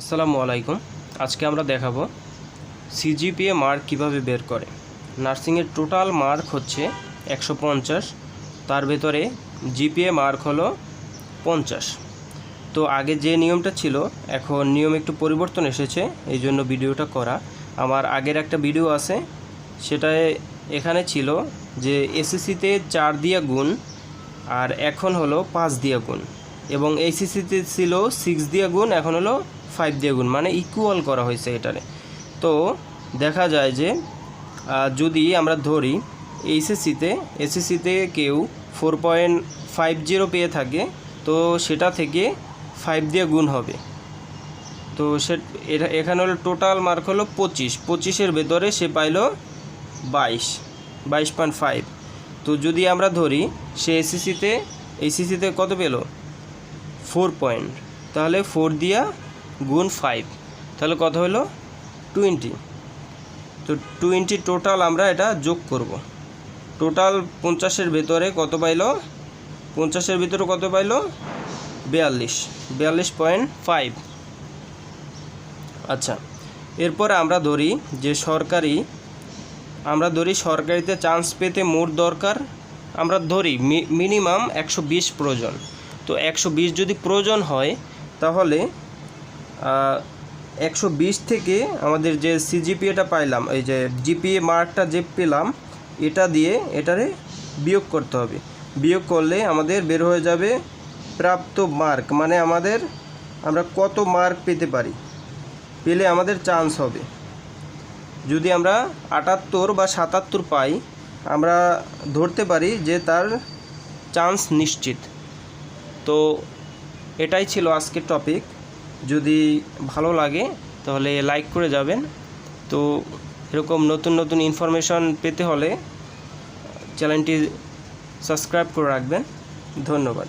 আসসালামু আলাইকুম। আজকে আমরা দেখাবো সিজিপিএ মার্ক কিভাবে বের করে। নার্সিংয়ের টোটাল মার্ক হচ্ছে 150, তার ভেতরে জিপিএ মার্ক হলো 50। তো আগে যে নিয়মটা ছিল এখন নিয়ম একটু পরিবর্তন এসেছে, এই জন্য ভিডিওটা করা। আমার আগের একটা ভিডিও আছে, সেটায় এখানে ছিল যে এসএসসিতে 4 দিয়া গুণ আর এখন হলো 5 দিয়া গুণ, এবং এইচএসসিতে ছিল 6 দিয়া গুণ, এখন হলো 5 দিয়ে গুণ, মানে ইকুয়াল করা হয়েছে এটারে। তো দেখা যায় যে যদি আমরা ধরি এসএসসিতে কেউ 4.50 পেয়ে থাকে, তো সেটা থেকে 5 দিয়ে গুণ হবে। তো এখানে হলো টোটাল মার্ক হলো 25-এর ভেতরে সে পাইল 22.5। তো যদি আমরা ধরি সে এসএসসিতে কত পেল 4 পয়েন্ট, তাহলে 4 দিয়া গুণ 5, তাহলে কত হলো 20। তো 20 টোটাল আমরা এটা যোগ করব। টোটাল 50-এর ভেতরে কত পাইল, 50-এর ভিতরে কত পাইল 42.5। আচ্ছা, এরপরে আমরা ধরি যে সরকারিতে চান্স পেতে মোট দরকার, আমরা ধরি মিনিমাম 120 প্রয়োজন। তো 120 যদি প্রয়োজন হয় তাহলে 120 থেকে আমাদের যে সিজিপিএটা পাইলাম, এই যে জিপিএ মার্কটা যে পেলাম, এটা দিয়ে এটারে বিয়োগ করতে হবে। বিয়োগ করলে আমাদের বের হয়ে যাবে প্রাপ্ত মার্ক, মানে আমরা কত মার্ক পেতে পারি, পেলে আমাদের চান্স হবে। যদি আমরা 78 বা 77 পাই, আমরা ধরতে পারি যে তার চান্স নিশ্চিত। তো এটাই ছিল আজকের টপিক। যদি ভালো লাগে তাহলে লাইক করে যাবেন। তো এরকম নতুন নতুন ইনফরমেশন পেতে হলে চ্যানেলটি সাবস্ক্রাইব করে রাখবেন। ধন্যবাদ।